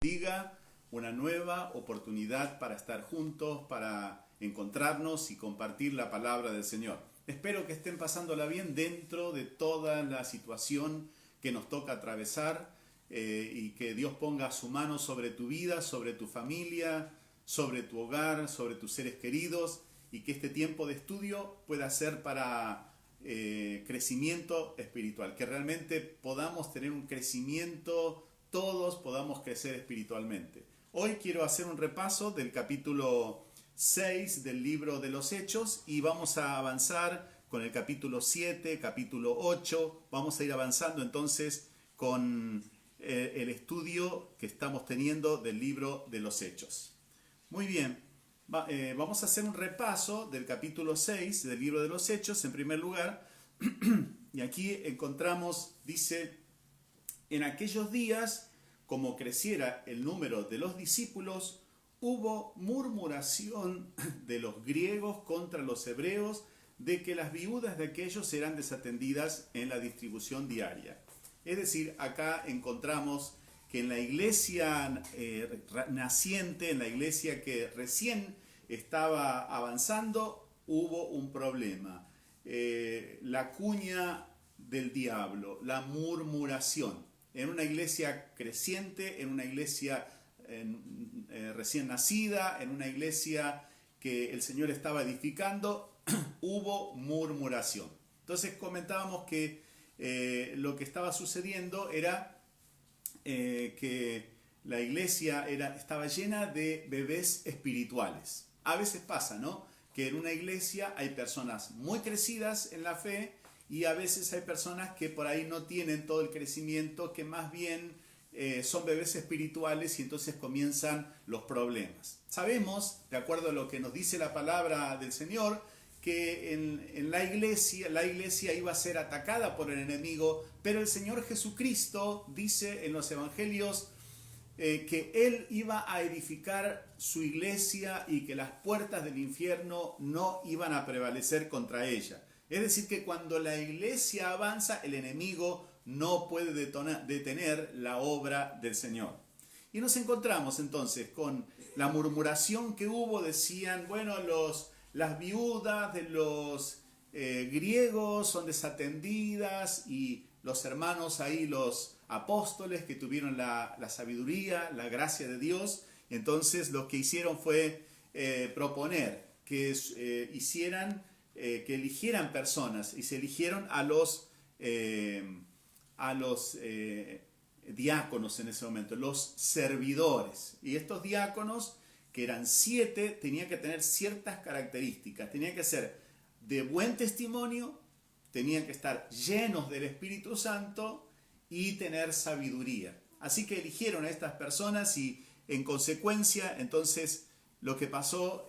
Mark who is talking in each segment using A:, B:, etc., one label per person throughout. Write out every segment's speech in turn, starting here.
A: Diga una nueva oportunidad para estar juntos, para encontrarnos y compartir la palabra del Señor. Espero que estén pasándola bien dentro de toda la situación que nos toca atravesar y que Dios ponga su mano sobre tu vida, sobre tu familia, sobre tu hogar, sobre tus seres queridos, y que este tiempo de estudio pueda ser para crecimiento espiritual, que realmente podamos tener un crecimiento, todos podamos crecer espiritualmente. Hoy quiero hacer un repaso del capítulo 6 del libro de los Hechos y vamos a avanzar con el capítulo 7, capítulo 8, vamos a ir avanzando entonces con el estudio que estamos teniendo del libro de los Hechos. Muy bien, vamos a hacer un repaso del capítulo 6 del libro de los Hechos en primer lugar, y aquí encontramos, dice: en aquellos días, como creciera el número de los discípulos, hubo murmuración de los griegos contra los hebreos de que las viudas de aquellos eran desatendidas en la distribución diaria. Es decir, acá encontramos que en la iglesia naciente, en la iglesia que recién estaba avanzando, hubo un problema. La cuña del diablo, la murmuración. En una iglesia creciente, en una iglesia recién nacida, en una iglesia que el Señor estaba edificando, hubo murmuración. Entonces comentábamos que lo que estaba sucediendo era que la iglesia estaba llena de bebés espirituales. A veces pasa, ¿no?, que en una iglesia hay personas muy crecidas en la fe, y a veces hay personas que por ahí no tienen todo el crecimiento, que más bien son bebés espirituales, y entonces comienzan los problemas. Sabemos, de acuerdo a lo que nos dice la palabra del Señor, que en la iglesia iba a ser atacada por el enemigo, pero el Señor Jesucristo dice en los evangelios que Él iba a edificar su iglesia y que las puertas del infierno no iban a prevalecer contra ella. Es decir, que cuando la iglesia avanza, el enemigo no puede detener la obra del Señor. Y nos encontramos entonces con la murmuración que hubo. Decían, bueno, las viudas de los griegos son desatendidas, y los hermanos ahí, los apóstoles que tuvieron la sabiduría, la gracia de Dios, entonces lo que hicieron fue proponer que que eligieran personas, y se eligieron a los diáconos en ese momento, los servidores. Y estos diáconos, que eran 7, tenían que tener ciertas características. Tenían que ser de buen testimonio, tenían que estar llenos del Espíritu Santo y tener sabiduría. Así que eligieron a estas personas, y en consecuencia, entonces, lo que pasó,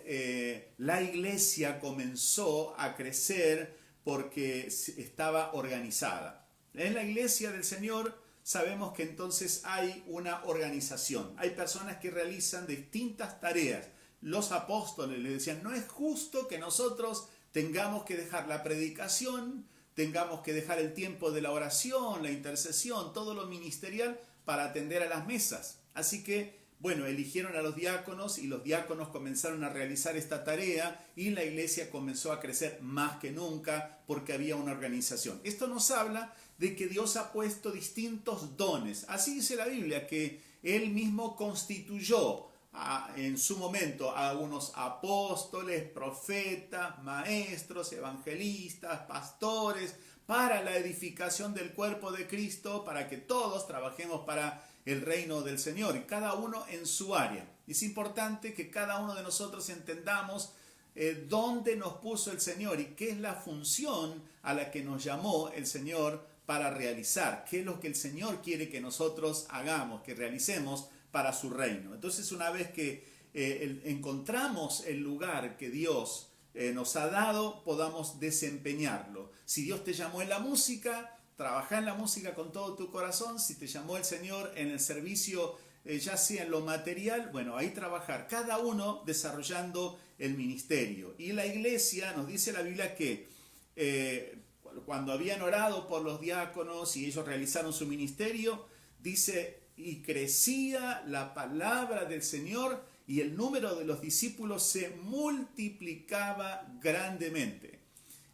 A: la iglesia comenzó a crecer porque estaba organizada. En la iglesia del Señor sabemos que entonces hay una organización. Hay personas que realizan distintas tareas. Los apóstoles le decían: no es justo que nosotros tengamos que dejar la predicación, tengamos que dejar el tiempo de la oración, la intercesión, todo lo ministerial para atender a las mesas. Así que, bueno, eligieron a los diáconos, y los diáconos comenzaron a realizar esta tarea, y la iglesia comenzó a crecer más que nunca porque había una organización. Esto nos habla de que Dios ha puesto distintos dones. Así dice la Biblia, que Él mismo constituyó en su momento a unos apóstoles, profetas, maestros, evangelistas, pastores, para la edificación del cuerpo de Cristo, para que todos trabajemos para el reino del Señor, y cada uno en su área. Es importante que cada uno de nosotros entendamos dónde nos puso el Señor y qué es la función a la que nos llamó el Señor para realizar, qué es lo que el Señor quiere que nosotros hagamos, que realicemos para su reino. Entonces, una vez que encontramos el lugar que Dios nos ha dado, podamos desempeñarlo. Si Dios te llamó en la música, trabaja en la música con todo tu corazón. Si te llamó el Señor en el servicio, ya sea en lo material, bueno, ahí trabajar, cada uno desarrollando el ministerio. Y la iglesia, nos dice la Biblia que cuando habían orado por los diáconos y ellos realizaron su ministerio, dice y crecía la palabra del Señor y el número de los discípulos se multiplicaba grandemente.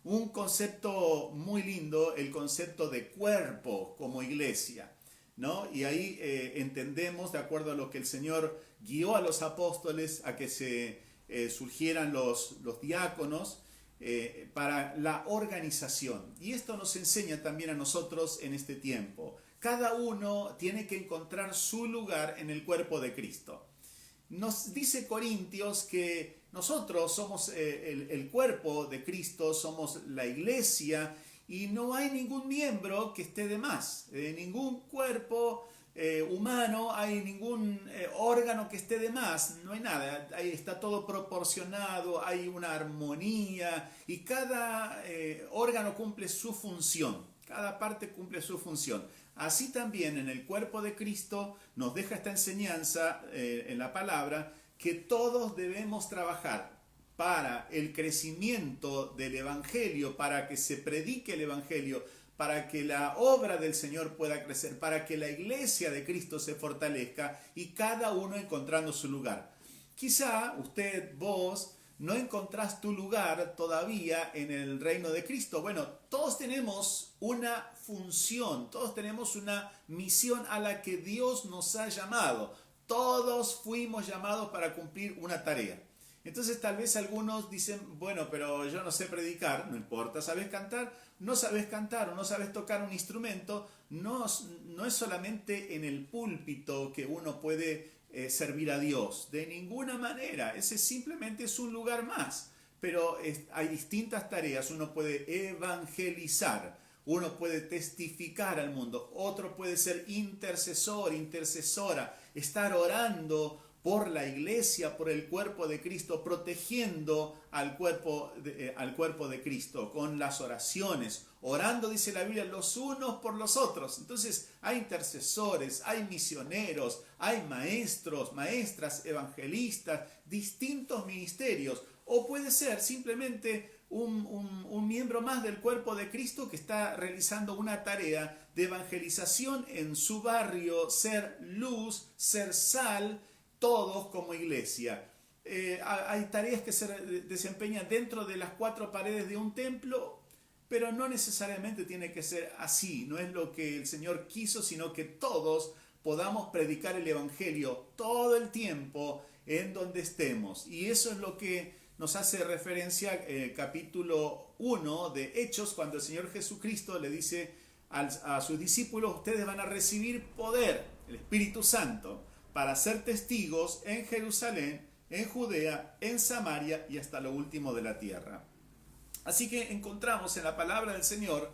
A: Un concepto muy lindo, el concepto de cuerpo como iglesia, ¿no? Y ahí entendemos, de acuerdo a lo que el Señor guió a los apóstoles, a que se surgieran los diáconos para la organización. Y esto nos enseña también a nosotros en este tiempo. Cada uno tiene que encontrar su lugar en el cuerpo de Cristo. Nos dice Corintios que nosotros somos el cuerpo de Cristo, somos la iglesia y no hay ningún miembro que esté de más. Ningún cuerpo humano, hay ningún órgano que esté de más, no hay nada. Ahí está todo proporcionado, hay una armonía y cada órgano cumple su función, cada parte cumple su función. Así también en el cuerpo de Cristo nos deja esta enseñanza en la palabra que todos debemos trabajar para el crecimiento del Evangelio, para que se predique el Evangelio, para que la obra del Señor pueda crecer, para que la iglesia de Cristo se fortalezca y cada uno encontrando su lugar. Quizá usted, vos, no encontrás tu lugar todavía en el reino de Cristo. Bueno, todos tenemos una función, todos tenemos una misión a la que Dios nos ha llamado. Todos fuimos llamados para cumplir una tarea. Entonces tal vez algunos dicen, bueno, pero yo no sé predicar, no importa, ¿sabes cantar? No sabes cantar o no sabes tocar un instrumento, no es solamente en el púlpito que uno puede servir a Dios, de ninguna manera, ese simplemente es un lugar más, pero hay distintas tareas, uno puede evangelizar, uno puede testificar al mundo, otro puede ser intercesor, intercesora, estar orando por la iglesia, por el cuerpo de Cristo, protegiendo al cuerpo de Cristo con las oraciones, orando, dice la Biblia, los unos por los otros. Entonces hay intercesores, hay misioneros, hay maestros, maestras, evangelistas, distintos ministerios, o puede ser simplemente un miembro más del cuerpo de Cristo que está realizando una tarea de evangelización en su barrio, ser luz, ser sal, todos como iglesia. Hay tareas que se desempeñan dentro de las cuatro paredes de un templo, pero no necesariamente tiene que ser así. No es lo que el Señor quiso, sino que todos podamos predicar el Evangelio todo el tiempo en donde estemos. Y eso es lo que nos hace referencia capítulo 1 de Hechos, cuando el Señor Jesucristo le dice a sus discípulos, ustedes van a recibir poder, el Espíritu Santo, para ser testigos en Jerusalén, en Judea, en Samaria y hasta lo último de la tierra. Así que encontramos en la palabra del Señor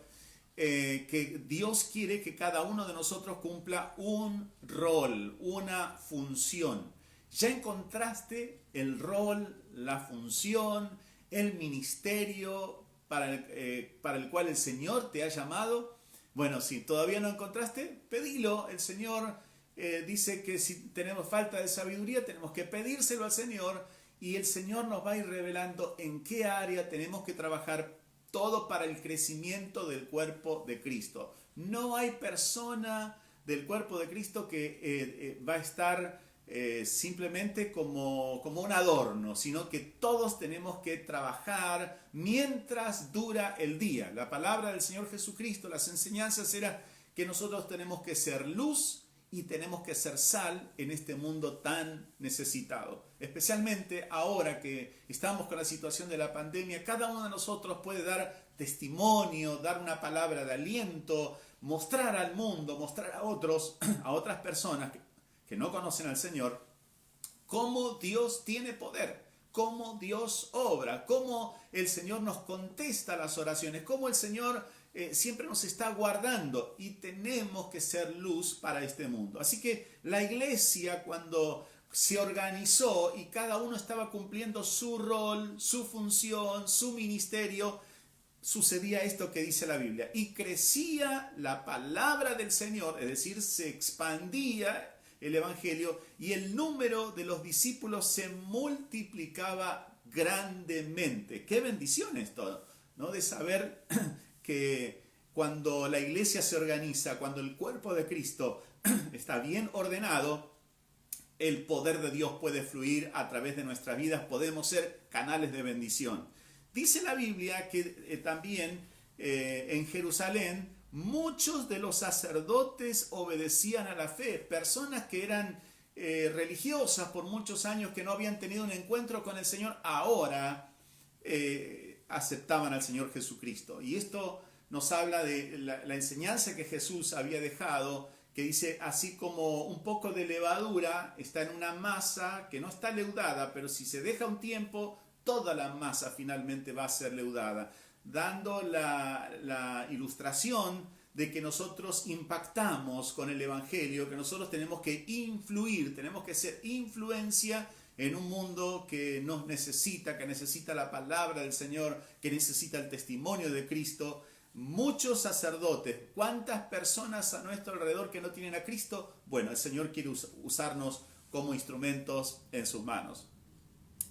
A: que Dios quiere que cada uno de nosotros cumpla un rol, una función. ¿Ya encontraste el rol, la función, el ministerio para el cual el Señor te ha llamado? Bueno, si todavía no encontraste, pedilo. El Señor dice que si tenemos falta de sabiduría, tenemos que pedírselo al Señor y el Señor nos va a ir revelando en qué área tenemos que trabajar, todo para el crecimiento del cuerpo de Cristo. No hay persona del cuerpo de Cristo que va a estar simplemente como un adorno, sino que todos tenemos que trabajar mientras dura el día. La palabra del Señor Jesucristo, las enseñanzas era que nosotros tenemos que ser luz y tenemos que ser sal en este mundo tan necesitado. Especialmente ahora que estamos con la situación de la pandemia, cada uno de nosotros puede dar testimonio, dar una palabra de aliento, mostrar al mundo, mostrar a otros, a otras personas que no conocen al Señor, cómo Dios tiene poder, cómo Dios obra, cómo el Señor nos contesta las oraciones, cómo el Señor siempre nos está guardando y tenemos que ser luz para este mundo. Así que la iglesia, cuando se organizó y cada uno estaba cumpliendo su rol, su función, su ministerio, sucedía esto que dice la Biblia. Y crecía la palabra del Señor, es decir, se expandía el Evangelio y el número de los discípulos se multiplicaba grandemente. ¡Qué bendición esto! ¿No? De saber que cuando la iglesia se organiza, cuando el cuerpo de Cristo está bien ordenado, el poder de Dios puede fluir a través de nuestras vidas, podemos ser canales de bendición. Dice la Biblia que también en Jerusalén muchos de los sacerdotes obedecían a la fe, personas que eran religiosas por muchos años, que no habían tenido un encuentro con el Señor, ahora aceptaban al Señor Jesucristo. Y esto nos habla de la enseñanza que Jesús había dejado, que dice, así como un poco de levadura está en una masa que no está leudada, pero si se deja un tiempo, toda la masa finalmente va a ser leudada, dando la ilustración de que nosotros impactamos con el Evangelio, que nosotros tenemos que influir, tenemos que ser influencia en un mundo que nos necesita, que necesita la palabra del Señor, que necesita el testimonio de Cristo. Muchos sacerdotes, ¿cuántas personas a nuestro alrededor que no tienen a Cristo? Bueno, el Señor quiere usarnos como instrumentos en sus manos.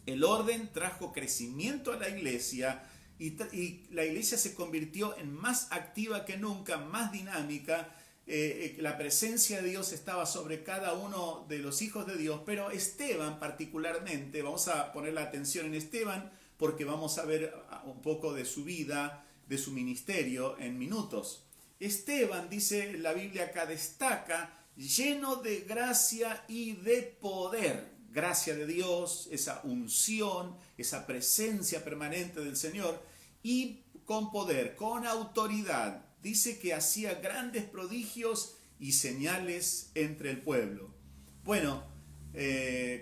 A: El orden trajo crecimiento a la iglesia y la iglesia se convirtió en más activa que nunca, más dinámica. La presencia de Dios estaba sobre cada uno de los hijos de Dios, pero Esteban particularmente, vamos a poner la atención en Esteban porque vamos a ver un poco de su vida, de su ministerio en minutos. Esteban, dice la Biblia acá, destaca lleno de gracia y de poder. Gracia de Dios, esa unción, esa presencia permanente del Señor, y con poder, con autoridad. Dice que hacía grandes prodigios y señales entre el pueblo. Bueno,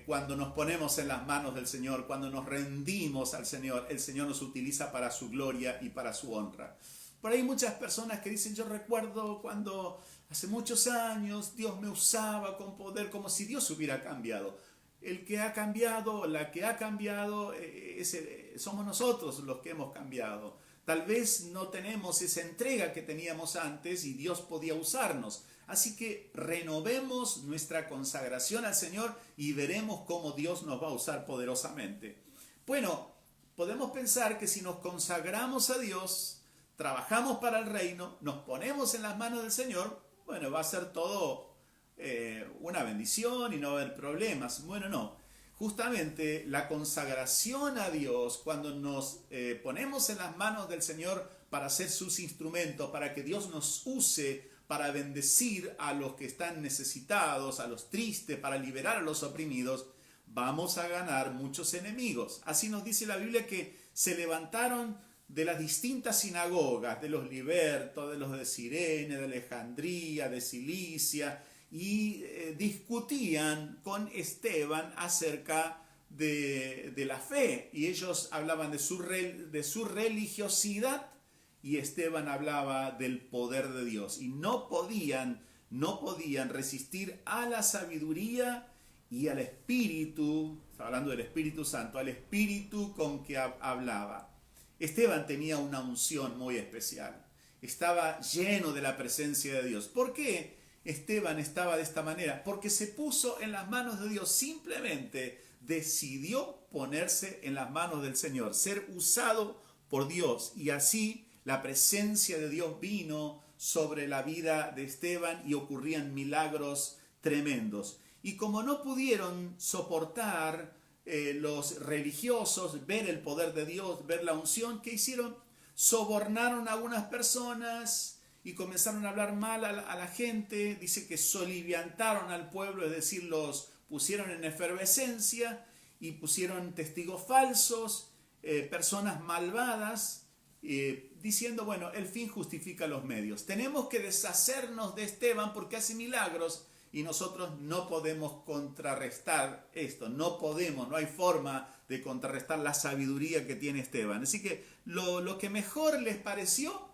A: cuando nos ponemos en las manos del Señor, cuando nos rendimos al Señor, el Señor nos utiliza para su gloria y para su honra. Por ahí hay muchas personas que dicen, yo recuerdo cuando hace muchos años Dios me usaba con poder, como si Dios hubiera cambiado. El que ha cambiado, la que ha cambiado, somos nosotros los que hemos cambiado. Tal vez no tenemos esa entrega que teníamos antes y Dios podía usarnos. Así que renovemos nuestra consagración al Señor y veremos cómo Dios nos va a usar poderosamente. Bueno, podemos pensar que si nos consagramos a Dios, trabajamos para el reino, nos ponemos en las manos del Señor, bueno, va a ser todo una bendición y no va a haber problemas. Bueno, no. Justamente la consagración a Dios, cuando nos ponemos en las manos del Señor para ser sus instrumentos, para que Dios nos use para bendecir a los que están necesitados, a los tristes, para liberar a los oprimidos, vamos a ganar muchos enemigos. Así nos dice la Biblia que se levantaron de las distintas sinagogas, de los libertos, de los de Cirene, de Alejandría, de Cilicia, y discutían con Esteban acerca de la fe. Y ellos hablaban de su religiosidad y Esteban hablaba del poder de Dios. Y no podían resistir a la sabiduría y al Espíritu, hablando del Espíritu Santo, al Espíritu con que hablaba. Esteban tenía una unción muy especial. Estaba lleno de la presencia de Dios. ¿Por qué Esteban estaba de esta manera? Porque se puso en las manos de Dios. Simplemente decidió ponerse en las manos del Señor, ser usado por Dios. Y así la presencia de Dios vino sobre la vida de Esteban y ocurrían milagros tremendos. Y como no pudieron soportar los religiosos ver el poder de Dios, ver la unción, ¿qué hicieron? Sobornaron a algunas personas y comenzaron a hablar mal a la gente. Dice que soliviantaron al pueblo, es decir, los pusieron en efervescencia y pusieron testigos falsos, personas malvadas, diciendo, bueno, el fin justifica los medios. Tenemos que deshacernos de Esteban porque hace milagros y nosotros no podemos contrarrestar esto, no hay forma de contrarrestar la sabiduría que tiene Esteban. Así que lo que mejor les pareció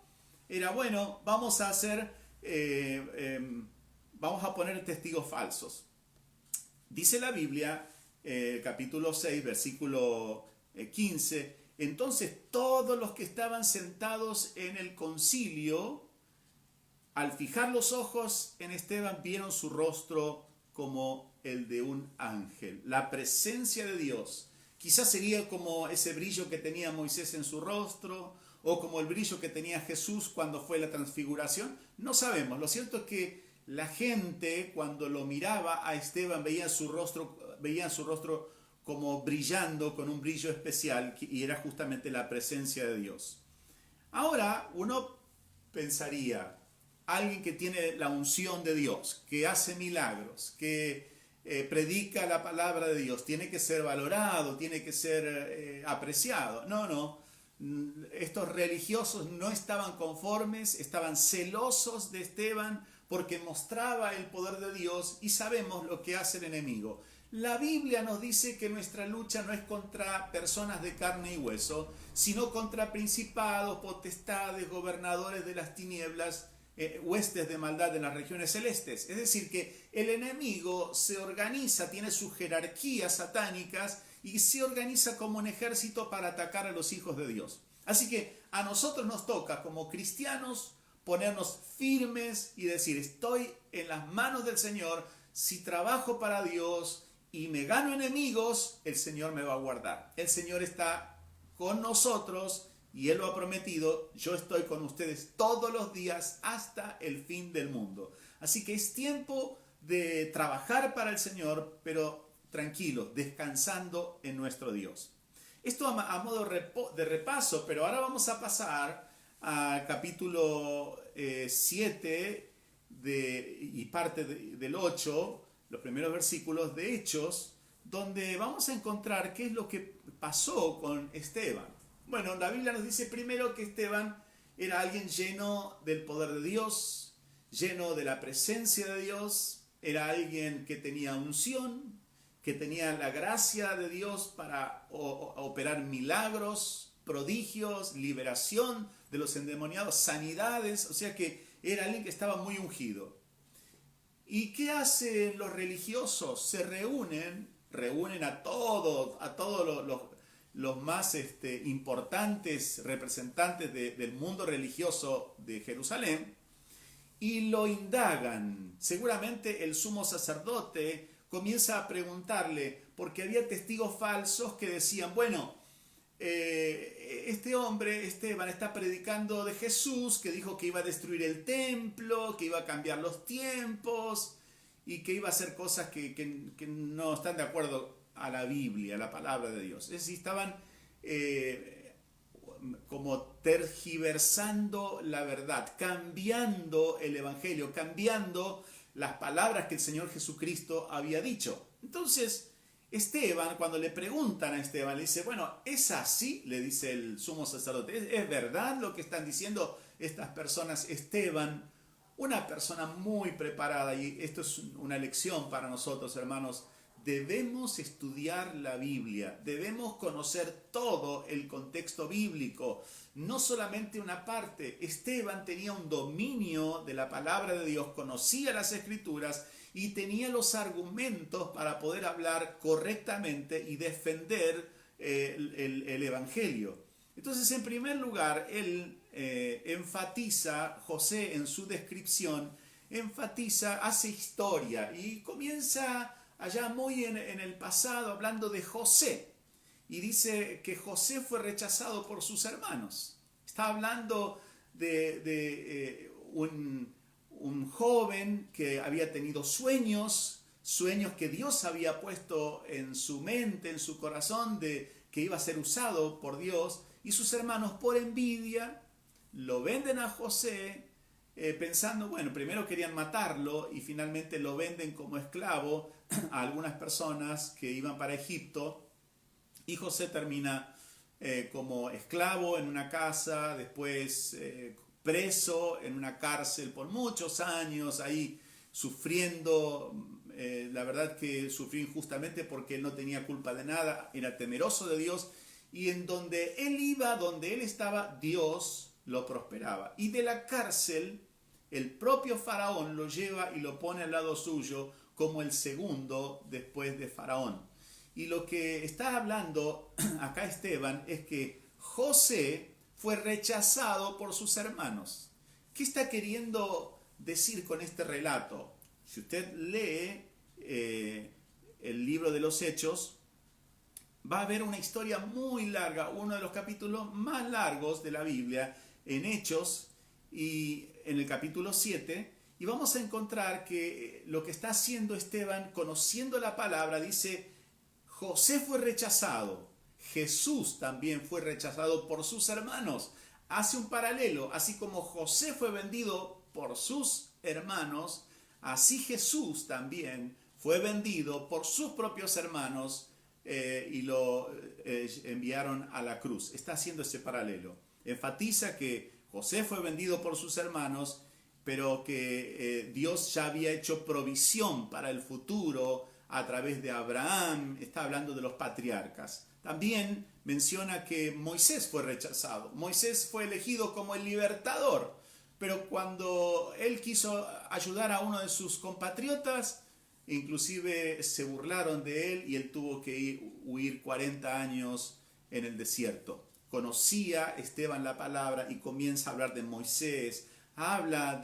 A: era, bueno, vamos a poner testigos falsos. Dice la Biblia, capítulo 6, versículo 15, entonces todos los que estaban sentados en el concilio, al fijar los ojos en Esteban, vieron su rostro como el de un ángel. La presencia de Dios, quizás sería como ese brillo que tenía Moisés en su rostro, o como el brillo que tenía Jesús cuando fue la transfiguración. No sabemos. Lo cierto es que la gente cuando lo miraba a Esteban veían su rostro como brillando con un brillo especial, y era justamente la presencia de Dios. Ahora uno pensaría, alguien que tiene la unción de Dios, que hace milagros, que predica la palabra de Dios, tiene que ser valorado, tiene que ser apreciado. No. Estos religiosos no estaban conformes, estaban celosos de Esteban porque mostraba el poder de Dios, y sabemos lo que hace el enemigo. La Biblia nos dice que nuestra lucha no es contra personas de carne y hueso, sino contra principados, potestades, gobernadores de las tinieblas, huestes de maldad en las regiones celestes. Es decir, que el enemigo se organiza, tiene sus jerarquías satánicas y se organiza como un ejército para atacar a los hijos de Dios. Así que a nosotros nos toca como cristianos ponernos firmes y decir, estoy en las manos del Señor. Si trabajo para Dios y me gano enemigos, el Señor me va a guardar. El Señor está con nosotros y Él lo ha prometido. Yo estoy con ustedes todos los días hasta el fin del mundo. Así que es tiempo de trabajar para el Señor, pero tranquilos, descansando en nuestro Dios. Esto a modo de repaso, pero ahora vamos a pasar al capítulo 7 y parte del 8, los primeros versículos de Hechos, donde vamos a encontrar qué es lo que pasó con Esteban. Bueno, la Biblia nos dice primero que Esteban era alguien lleno del poder de Dios, lleno de la presencia de Dios, era alguien que tenía unción, que tenía la gracia de Dios para operar milagros, prodigios, liberación de los endemoniados, sanidades, o sea que era alguien que estaba muy ungido. ¿Y qué hacen los religiosos? Se reúnen a todos los más importantes representantes del mundo religioso de Jerusalén, y lo indagan. Seguramente el sumo sacerdote comienza a preguntarle, porque había testigos falsos que decían, bueno, este hombre, Esteban, está predicando de Jesús, que dijo que iba a destruir el templo, que iba a cambiar los tiempos y que iba a hacer cosas que no están de acuerdo a la Biblia, a la palabra de Dios. Es decir, estaban como tergiversando la verdad, cambiando el evangelio, cambiando las palabras que el Señor Jesucristo había dicho. Entonces, Esteban, cuando le preguntan a Esteban, le dice, bueno, ¿es así? Le dice el sumo sacerdote, ¿es verdad lo que están diciendo estas personas? Esteban, una persona muy preparada, y esto es una lección para nosotros, hermanos, debemos estudiar la Biblia, debemos conocer todo el contexto bíblico, no solamente una parte. Esteban tenía un dominio de la palabra de Dios, conocía las Escrituras y tenía los argumentos para poder hablar correctamente y defender el Evangelio. Entonces, en primer lugar, él enfatiza, José en su descripción, hace historia y comienza allá muy en el pasado hablando de José. Y dice que José fue rechazado por sus hermanos. Está hablando de un joven que había tenido sueños que Dios había puesto en su mente, en su corazón, de que iba a ser usado por Dios, y sus hermanos, por envidia, lo venden a José, pensando, bueno, primero querían matarlo y finalmente lo venden como esclavo a algunas personas que iban para Egipto, y José termina como esclavo en una casa, después preso en una cárcel por muchos años, ahí sufriendo. La verdad que sufrió injustamente porque él no tenía culpa de nada, era temeroso de Dios, y en donde él iba, donde él estaba, Dios lo prosperaba. Y de la cárcel, el propio Faraón lo lleva y lo pone al lado suyo como el segundo después de Faraón. Y lo que está hablando acá Esteban es que José fue rechazado por sus hermanos. ¿Qué está queriendo decir con este relato? Si usted lee el libro de los Hechos, va a ver una historia muy larga, uno de los capítulos más largos de la Biblia, en Hechos, y en el capítulo 7, Y vamos a encontrar que lo que está haciendo Esteban, conociendo la palabra, dice, José fue rechazado, Jesús también fue rechazado por sus hermanos. Hace un paralelo, así como José fue vendido por sus hermanos, así Jesús también fue vendido por sus propios hermanos y lo enviaron a la cruz. Está haciendo ese paralelo. Enfatiza que José fue vendido por sus hermanos, pero que Dios ya había hecho provisión para el futuro a través de Abraham. Está hablando de los patriarcas. También menciona que Moisés fue rechazado. Moisés fue elegido como el libertador, pero cuando él quiso ayudar a uno de sus compatriotas, inclusive se burlaron de él y él tuvo que huir 40 años en el desierto. Conocía Esteban la palabra y comienza a hablar de Moisés.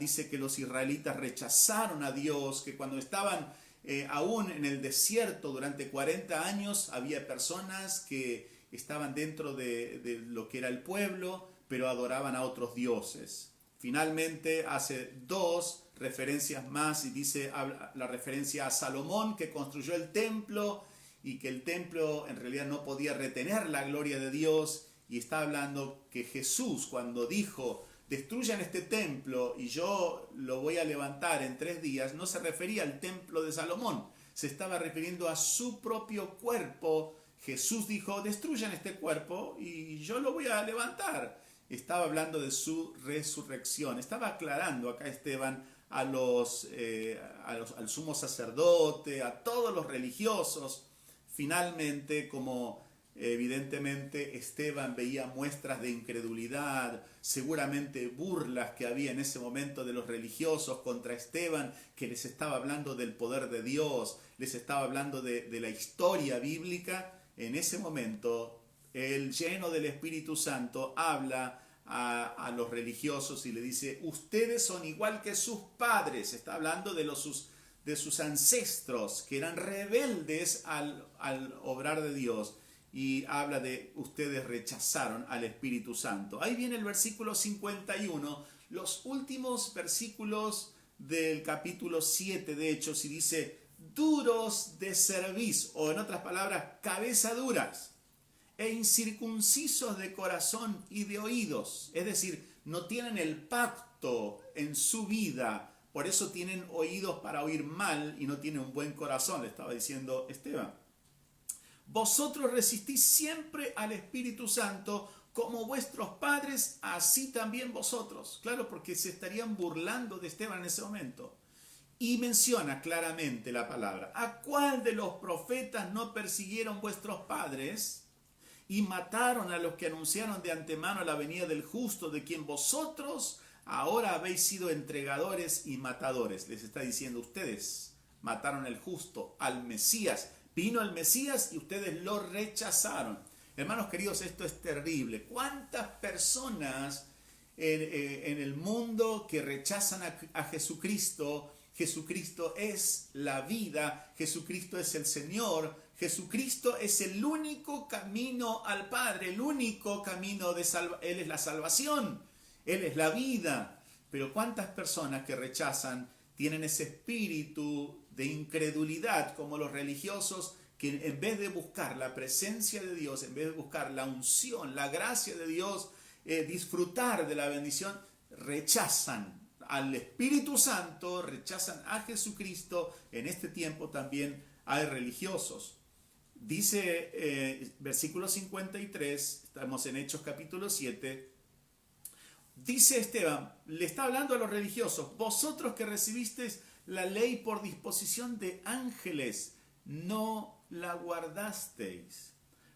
A: Dice que los israelitas rechazaron a Dios, que cuando estaban aún en el desierto durante 40 años había personas que estaban dentro de lo que era el pueblo, pero adoraban a otros dioses. Finalmente hace dos referencias más y dice la referencia a Salomón, que construyó el templo y que el templo en realidad no podía retener la gloria de Dios, y está hablando que Jesús, cuando dijo destruyan este templo y yo lo voy a levantar en 3 días, no se refería al templo de Salomón, se estaba refiriendo a su propio cuerpo. Jesús dijo destruyan este cuerpo y yo lo voy a levantar. Estaba hablando de su resurrección. Estaba aclarando acá Esteban al sumo sacerdote, a todos los religiosos. Finalmente, como evidentemente Esteban veía muestras de incredulidad, seguramente burlas que había en ese momento de los religiosos contra Esteban, que les estaba hablando del poder de Dios, les estaba hablando de la historia bíblica. En ese momento, él, lleno del Espíritu Santo, habla a los religiosos y le dice, ustedes son igual que sus padres. Está hablando de sus ancestros, que eran rebeldes al obrar de Dios. Y habla de ustedes rechazaron al Espíritu Santo. Ahí viene el versículo 51, los últimos versículos del capítulo 7 de Hechos, y dice, duros de cerviz, o en otras palabras, cabeza duras, e incircuncisos de corazón y de oídos. Es decir, no tienen el pacto en su vida, por eso tienen oídos para oír mal y no tienen un buen corazón, le estaba diciendo Esteban. Vosotros resistís siempre al Espíritu Santo, como vuestros padres, así también vosotros. Claro, porque se estarían burlando de Esteban en ese momento. Y menciona claramente la palabra. ¿A cuál de los profetas no persiguieron vuestros padres y mataron a los que anunciaron de antemano la venida del justo, de quien vosotros ahora habéis sido entregadores y matadores? Les está diciendo, ustedes mataron al justo, al Mesías. Vino el Mesías y ustedes lo rechazaron. Hermanos queridos, esto es terrible. ¿Cuántas personas en el mundo que rechazan a Jesucristo? Jesucristo es la vida, Jesucristo es el Señor, Jesucristo es el único camino al Padre, el único camino de salvación. Él es la salvación, Él es la vida. Pero ¿cuántas personas que rechazan tienen ese espíritu de incredulidad como los religiosos, que en vez de buscar la presencia de Dios, en vez de buscar la unción, la gracia de Dios, disfrutar de la bendición, rechazan al Espíritu Santo, rechazan a Jesucristo? En este tiempo también hay religiosos. Dice versículo 53, estamos en Hechos capítulo 7, dice Esteban, le está hablando a los religiosos, vosotros que recibisteis la ley por disposición de ángeles, no la guardasteis.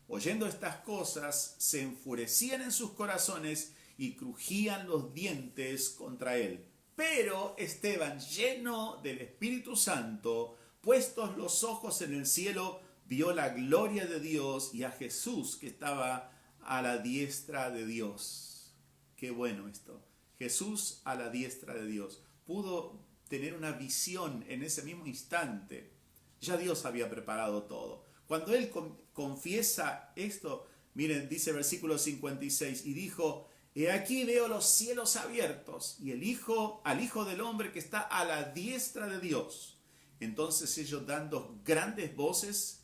A: Oyendo estas cosas, se enfurecían en sus corazones y crujían los dientes contra él. Pero Esteban, lleno del Espíritu Santo, puestos los ojos en el cielo, vio la gloria de Dios y a Jesús que estaba a la diestra de Dios. Qué bueno esto. Jesús a la diestra de Dios. Pudo tener una visión en ese mismo instante. Ya Dios había preparado todo. Cuando él confiesa esto, miren, dice versículo 56, y dijo, He aquí veo los cielos abiertos y al Hijo del Hombre que está a la diestra de Dios. Entonces ellos, dando grandes voces,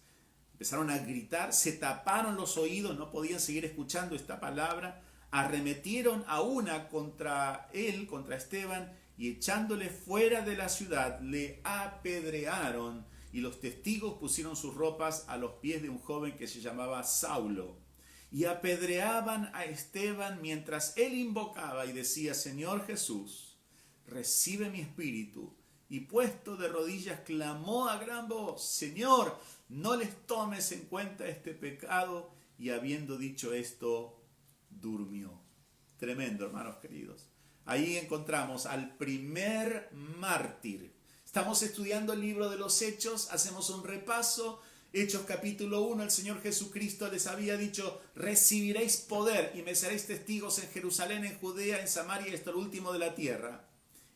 A: empezaron a gritar, se taparon los oídos, no podían seguir escuchando esta palabra, arremetieron a una contra él, contra Esteban, y echándole fuera de la ciudad, le apedrearon, y los testigos pusieron sus ropas a los pies de un joven que se llamaba Saulo. Y apedreaban a Esteban mientras él invocaba y decía: Señor Jesús, recibe mi espíritu. Y puesto de rodillas clamó a gran voz: Señor, no les tomes en cuenta este pecado. Y habiendo dicho esto, durmió. Tremendo, hermanos queridos. Ahí encontramos al primer mártir. Estamos estudiando el libro de los Hechos, hacemos un repaso. Hechos capítulo 1, el Señor Jesucristo les había dicho: recibiréis poder y me seréis testigos en Jerusalén, en Judea, en Samaria y hasta el último de la tierra.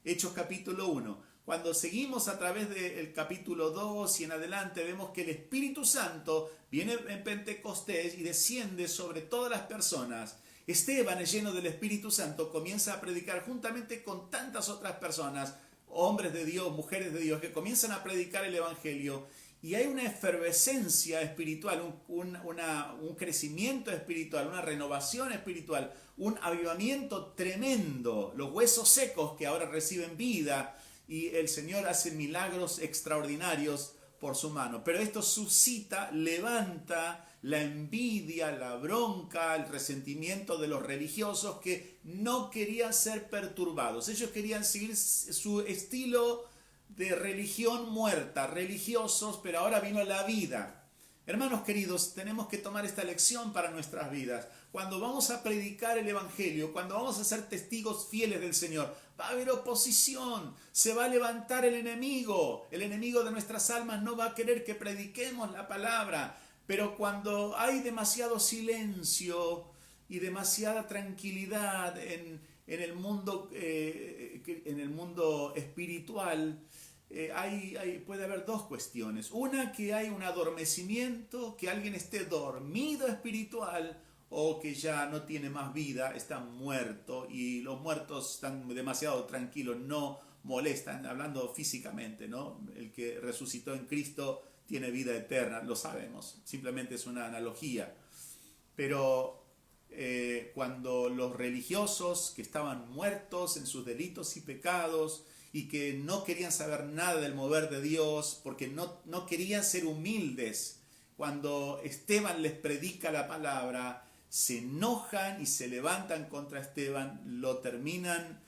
A: Hechos capítulo 1. Cuando seguimos a través del capítulo 2 y en adelante, vemos que el Espíritu Santo viene en Pentecostés y desciende sobre todas las personas. Esteban, lleno del Espíritu Santo, comienza a predicar juntamente con tantas otras personas, hombres de Dios, mujeres de Dios, que comienzan a predicar el Evangelio. Y hay una efervescencia espiritual, un crecimiento espiritual, una renovación espiritual, un avivamiento tremendo. Los huesos secos que ahora reciben vida, y el Señor hace milagros extraordinarios por su mano. Pero esto suscita, levanta la envidia, la bronca, el resentimiento de los religiosos que no querían ser perturbados. Ellos querían seguir su estilo de religión muerta, religiosos, pero ahora vino la vida. Hermanos queridos, tenemos que tomar esta lección para nuestras vidas. Cuando vamos a predicar el Evangelio, cuando vamos a ser testigos fieles del Señor, va a haber oposición, se va a levantar el enemigo de nuestras almas no va a querer que prediquemos la palabra, pero cuando hay demasiado silencio y demasiada tranquilidad en el mundo espiritual, puede haber dos cuestiones. Una, que hay un adormecimiento, que alguien esté dormido espiritual, o que ya no tiene más vida, está muerto, y los muertos están demasiado tranquilos, no molestan, hablando físicamente, ¿no? El que resucitó en Cristo tiene vida eterna, lo sabemos, simplemente es una analogía. Pero cuando los religiosos que estaban muertos en sus delitos y pecados, y que no querían saber nada del mover de Dios, porque no querían ser humildes, cuando Esteban les predica la palabra, se enojan y se levantan contra Esteban, lo terminan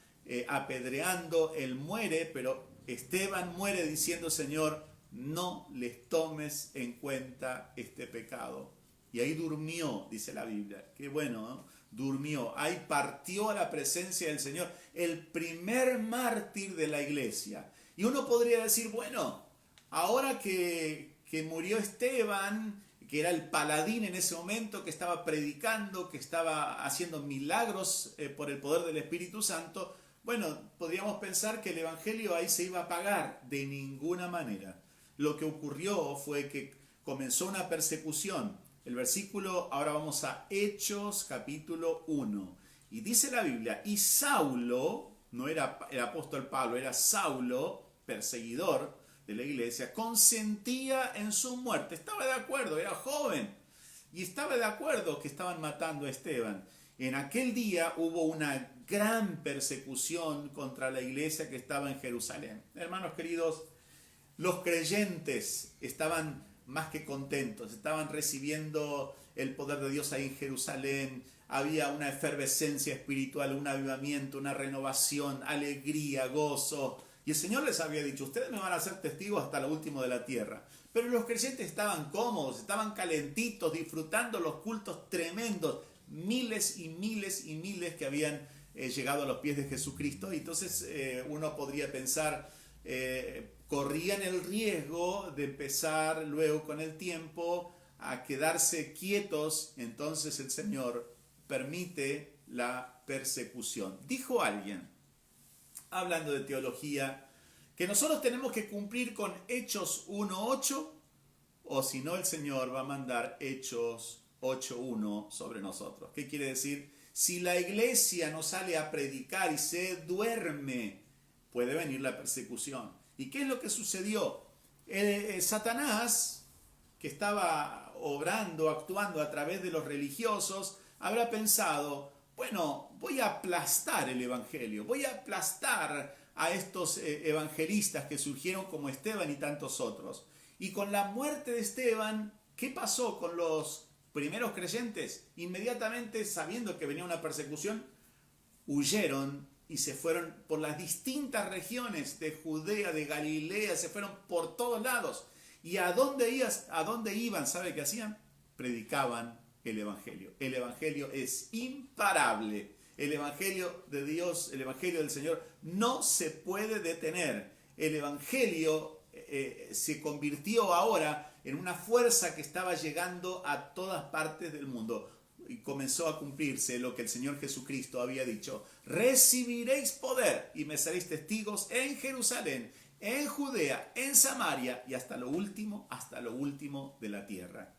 A: apedreando, él muere, pero Esteban muere diciendo: Señor, no les tomes en cuenta este pecado. Y ahí durmió, dice la Biblia. Qué bueno, ¿no? Durmió. Ahí partió a la presencia del Señor. El primer mártir de la iglesia. Y uno podría decir: bueno, ahora que murió Esteban, que era el paladín en ese momento, que estaba predicando, que estaba haciendo milagros por el poder del Espíritu Santo, bueno, podríamos pensar que el Evangelio ahí se iba a apagar. De ninguna manera. Lo que ocurrió fue que comenzó una persecución. El versículo, ahora vamos a Hechos capítulo 1. Y dice la Biblia: y Saulo, no era el apóstol Pablo, era Saulo, perseguidor de la iglesia, consentía en su muerte. Estaba de acuerdo, era joven. Y estaba de acuerdo que estaban matando a Esteban. En aquel día hubo una gran persecución contra la iglesia que estaba en Jerusalén. Hermanos queridos, los creyentes estaban más que contentos, estaban recibiendo el poder de Dios ahí en Jerusalén. Había una efervescencia espiritual, un avivamiento, una renovación, alegría, gozo. Y el Señor les había dicho: ustedes me van a ser testigos hasta lo último de la tierra. Pero los creyentes estaban cómodos, estaban calentitos, disfrutando los cultos tremendos, miles y miles y miles que habían llegado a los pies de Jesucristo. Y entonces uno podría pensar, corrían el riesgo de empezar luego con el tiempo a quedarse quietos. Entonces el Señor permite la persecución. Dijo alguien, hablando de teología, que nosotros tenemos que cumplir con Hechos 1:8, o si no, el Señor va a mandar Hechos 8:1 sobre nosotros. ¿Qué quiere decir? Si la iglesia no sale a predicar y se duerme, puede venir la persecución. ¿Y qué es lo que sucedió? Satanás, que estaba obrando, actuando a través de los religiosos, habrá pensado, bueno, voy a aplastar el evangelio, voy a aplastar a estos evangelistas que surgieron como Esteban y tantos otros. Y con la muerte de Esteban, ¿qué pasó con los primeros creyentes? Inmediatamente, sabiendo que venía una persecución, huyeron y se fueron por las distintas regiones de Judea, de Galilea, se fueron por todos lados. ¿Y a dónde iban? ¿Sabe qué hacían? Predicaban el evangelio. El evangelio es imparable. El evangelio de Dios, el evangelio del Señor, no se puede detener. El evangelio se convirtió ahora en una fuerza que estaba llegando a todas partes del mundo. Y comenzó a cumplirse lo que el Señor Jesucristo había dicho. Recibiréis poder y me seréis testigos en Jerusalén, en Judea, en Samaria y hasta lo último de la tierra.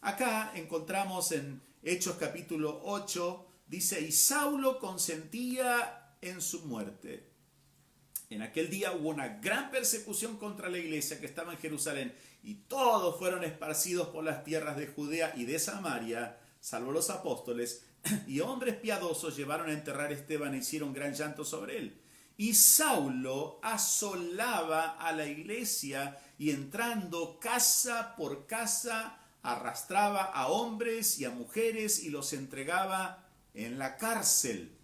A: Acá encontramos en Hechos capítulo 8, dice, y Saulo consentía en su muerte. En aquel día hubo una gran persecución contra la iglesia que estaba en Jerusalén y todos fueron esparcidos por las tierras de Judea y de Samaria, salvo los apóstoles, y hombres piadosos llevaron a enterrar a Esteban e hicieron gran llanto sobre él. Y Saulo asolaba a la iglesia y entrando casa por casa arrastraba a hombres y a mujeres y los entregaba en la cárcel.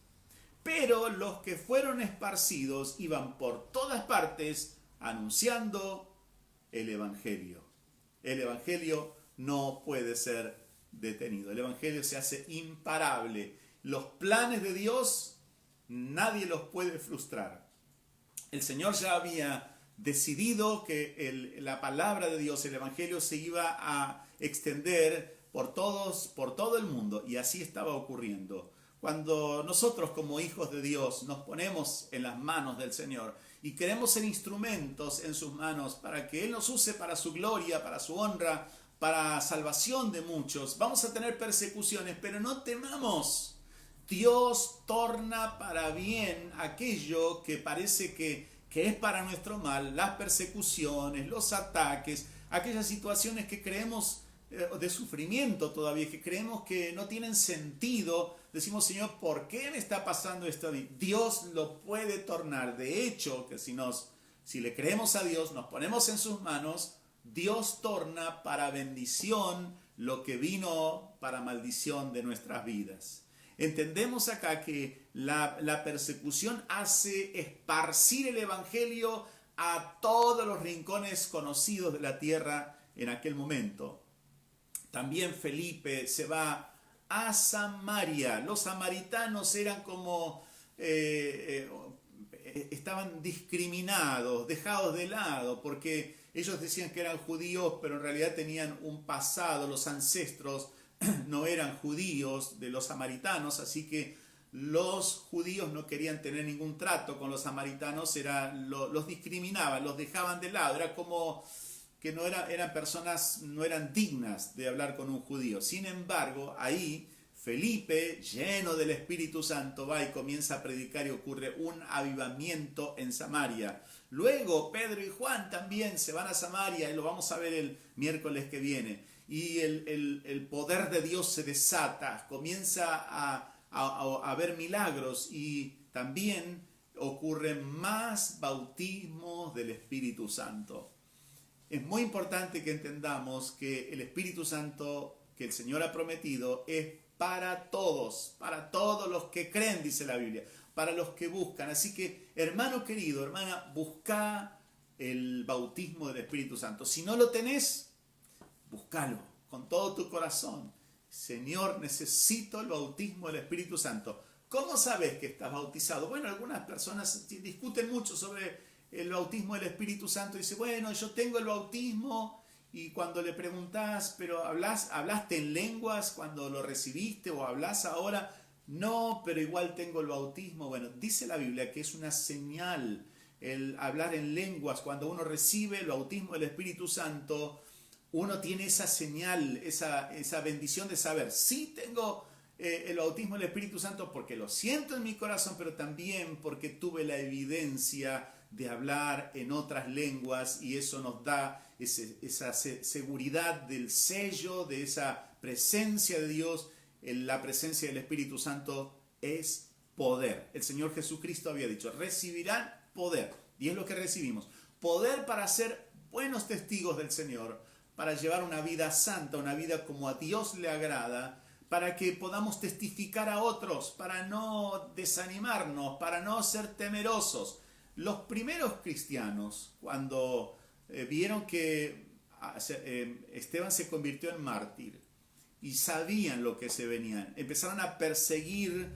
A: Pero los que fueron esparcidos iban por todas partes anunciando el evangelio. El evangelio no puede ser detenido. El evangelio se hace imparable. Los planes de Dios nadie los puede frustrar. El Señor ya había decidido que la palabra de Dios, el evangelio, se iba a extender por todo el mundo, y así estaba ocurriendo. Cuando nosotros como hijos de Dios nos ponemos en las manos del Señor y queremos ser instrumentos en sus manos para que Él nos use para su gloria, para su honra, para salvación de muchos, vamos a tener persecuciones, pero no temamos. Dios torna para bien aquello que parece que es para nuestro mal, las persecuciones, los ataques, aquellas situaciones que creemos de sufrimiento todavía, que creemos que no tienen sentido. Decimos, Señor, ¿por qué me está pasando esto a mí? Dios lo puede tornar. De hecho, que si le creemos a Dios, nos ponemos en sus manos, Dios torna para bendición lo que vino para maldición de nuestras vidas. Entendemos acá que la persecución hace esparcir el evangelio a todos los rincones conocidos de la tierra en aquel momento. También Felipe se va a Samaria. Los samaritanos eran como estaban discriminados, dejados de lado, porque ellos decían que eran judíos, pero en realidad tenían un pasado. Los ancestros no eran judíos de los samaritanos, así que los judíos no querían tener ningún trato con los samaritanos, los discriminaban, los dejaban de lado. Era como que eran personas, no eran dignas de hablar con un judío. Sin embargo, ahí Felipe, lleno del Espíritu Santo, va y comienza a predicar y ocurre un avivamiento en Samaria. Luego Pedro y Juan también se van a Samaria y lo vamos a ver el miércoles que viene. Y el poder de Dios se desata, comienza a haber milagros y también ocurren más bautismos del Espíritu Santo. Es muy importante que entendamos que el Espíritu Santo que el Señor ha prometido es para todos los que creen, dice la Biblia, para los que buscan. Así que, hermano querido, hermana, busca el bautismo del Espíritu Santo. Si no lo tenés, búscalo con todo tu corazón. Señor, necesito el bautismo del Espíritu Santo. ¿Cómo sabes que estás bautizado? Bueno, algunas personas discuten mucho sobre el bautismo del Espíritu Santo. Dice, bueno, yo tengo el bautismo, y cuando le preguntás, pero ¿hablaste en lenguas cuando lo recibiste o hablas ahora? No, pero igual tengo el bautismo. Bueno, dice la Biblia que es una señal el hablar en lenguas. Cuando uno recibe el bautismo del Espíritu Santo, uno tiene esa señal, esa bendición de saber, sí tengo el bautismo del Espíritu Santo porque lo siento en mi corazón, pero también porque tuve la evidencia de hablar en otras lenguas y eso nos da esa seguridad del sello, de esa presencia de Dios. La presencia del Espíritu Santo es poder. El Señor Jesucristo había dicho, recibirán poder. Y es lo que recibimos. Poder para ser buenos testigos del Señor, para llevar una vida santa, una vida como a Dios le agrada, para que podamos testificar a otros, para no desanimarnos, para no ser temerosos. Los primeros cristianos, cuando vieron que Esteban se convirtió en mártir y sabían lo que se venía, empezaron a perseguir.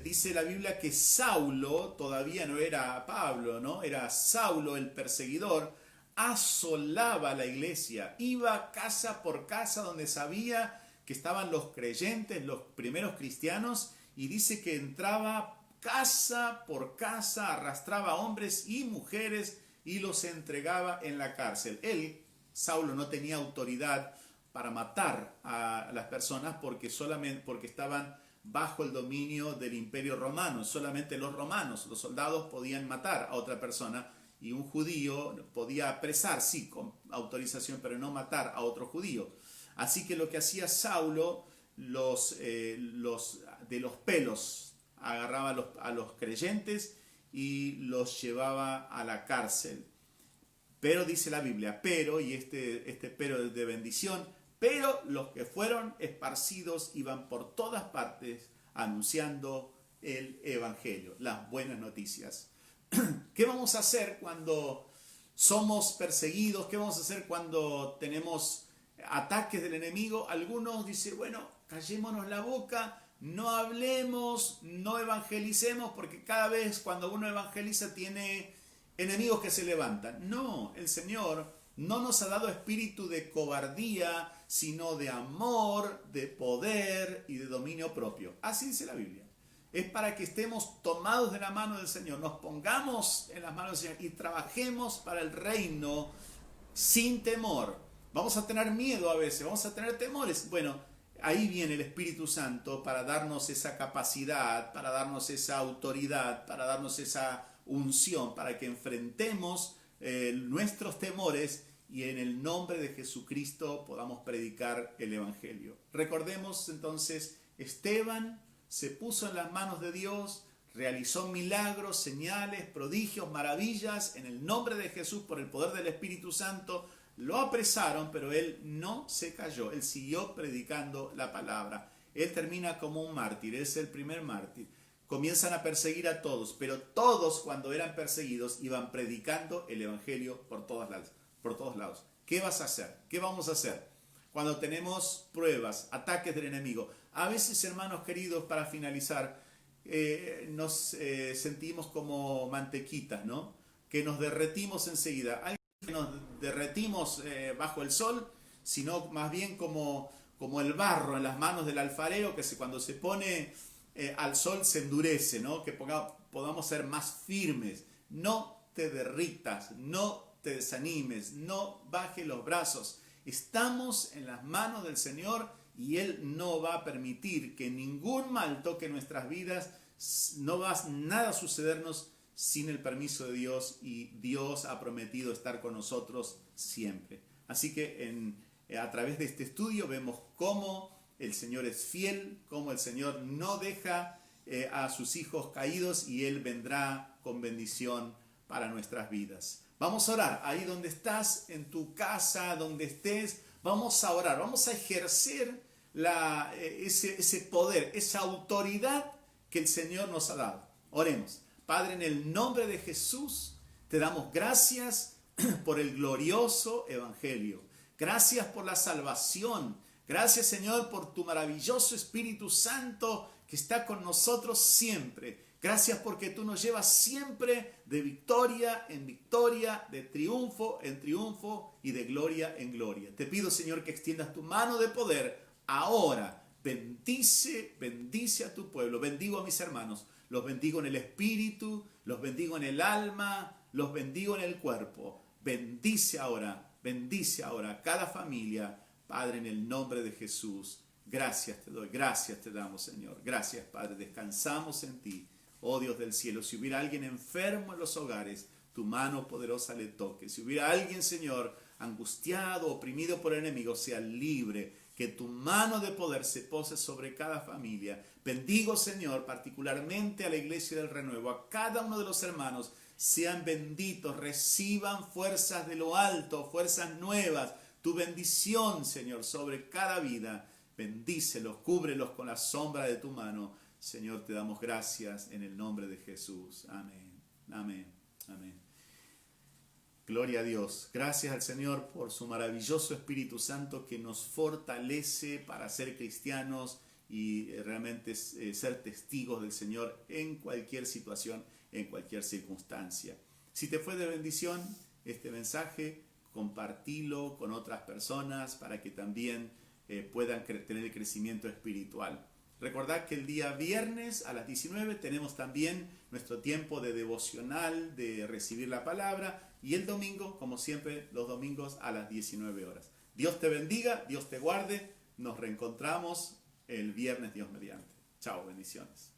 A: Dice la Biblia que Saulo, todavía no era Pablo, ¿no? Era Saulo el perseguidor, asolaba la iglesia, iba casa por casa donde sabía que estaban los creyentes, los primeros cristianos, y dice que entraba casa por casa, arrastraba hombres y mujeres y los entregaba en la cárcel. Él, Saulo, no tenía autoridad para matar a las personas porque estaban bajo el dominio del Imperio Romano. Solamente los romanos, los soldados, podían matar a otra persona y un judío podía apresar, sí, con autorización, pero no matar a otro judío. Así que lo que hacía Saulo, de los pelos, agarraba a los creyentes y los llevaba a la cárcel. Pero dice la Biblia, pero, y este pero es de bendición, pero los que fueron esparcidos iban por todas partes anunciando el Evangelio, las buenas noticias. ¿Qué vamos a hacer cuando somos perseguidos? ¿Qué vamos a hacer cuando tenemos ataques del enemigo? Algunos dicen, bueno, callémonos la boca, no hablemos, no evangelicemos, porque cada vez cuando uno evangeliza tiene enemigos que se levantan. No, el Señor no nos ha dado espíritu de cobardía, sino de amor, de poder y de dominio propio. Así dice la Biblia. Es para que estemos tomados de la mano del Señor, nos pongamos en las manos del Señor y trabajemos para el reino sin temor. Vamos a tener miedo a veces, vamos a tener temores. Bueno, ahí viene el Espíritu Santo para darnos esa capacidad, para darnos esa autoridad, para darnos esa unción, para que enfrentemos nuestros temores y en el nombre de Jesucristo podamos predicar el Evangelio. Recordemos entonces, Esteban se puso en las manos de Dios, realizó milagros, señales, prodigios, maravillas en el nombre de Jesús por el poder del Espíritu Santo. Lo apresaron, pero él no se cayó, él siguió predicando la palabra. Él termina como un mártir, es el primer mártir. Comienzan a perseguir a todos, pero todos cuando eran perseguidos iban predicando el Evangelio por todos lados. ¿Qué vas a hacer? ¿Qué vamos a hacer? Cuando tenemos pruebas, ataques del enemigo. A veces, hermanos queridos, para finalizar, nos sentimos como mantequitas, ¿no? Que nos derretimos enseguida. Hay que nos derretimos bajo el sol, sino más bien como el barro en las manos del alfarero, que cuando se pone al sol se endurece, ¿no? Que podamos ser más firmes. No te derritas, no te desanimes, no bajes los brazos. Estamos en las manos del Señor y Él no va a permitir que ningún mal toque nuestras vidas. No va nada a sucedernos sin el permiso de Dios, y Dios ha prometido estar con nosotros siempre. Así que a través de este estudio vemos cómo el Señor es fiel, cómo el Señor no deja a sus hijos caídos y Él vendrá con bendición para nuestras vidas. Vamos a orar, ahí donde estás, en tu casa, donde estés, vamos a orar, vamos a ejercer ese poder, esa autoridad que el Señor nos ha dado. Oremos. Padre, en el nombre de Jesús, te damos gracias por el glorioso Evangelio. Gracias por la salvación. Gracias, Señor, por tu maravilloso Espíritu Santo que está con nosotros siempre. Gracias porque tú nos llevas siempre de victoria en victoria, de triunfo en triunfo y de gloria en gloria. Te pido, Señor, que extiendas tu mano de poder ahora. Bendice a tu pueblo. Bendigo a mis hermanos. Los bendigo en el espíritu, los bendigo en el alma, los bendigo en el cuerpo. Bendice ahora cada familia, Padre, en el nombre de Jesús. Gracias te doy, gracias te damos, Señor. Gracias, Padre, descansamos en ti. Oh Dios del cielo, si hubiera alguien enfermo en los hogares, tu mano poderosa le toque. Si hubiera alguien, Señor, angustiado, oprimido por el enemigo, sea libre. Que tu mano de poder se pose sobre cada familia. Bendigo, Señor, particularmente a la Iglesia del Renuevo, a cada uno de los hermanos. Sean benditos, reciban fuerzas de lo alto, fuerzas nuevas. Tu bendición, Señor, sobre cada vida. Bendícelos, cúbrelos con la sombra de tu mano. Señor, te damos gracias en el nombre de Jesús. Amén, amén, amén. Gloria a Dios. Gracias al Señor por su maravilloso Espíritu Santo que nos fortalece para ser cristianos y realmente ser testigos del Señor en cualquier situación, en cualquier circunstancia. Si te fue de bendición este mensaje, compartilo con otras personas para que también puedan tener el crecimiento espiritual. Recordad que el día viernes a las 19 tenemos también nuestro tiempo de devocional, de recibir la palabra, y el domingo, como siempre, los domingos a las 19 horas. Dios te bendiga, Dios te guarde, nos reencontramos el viernes, Dios mediante. Chao, bendiciones.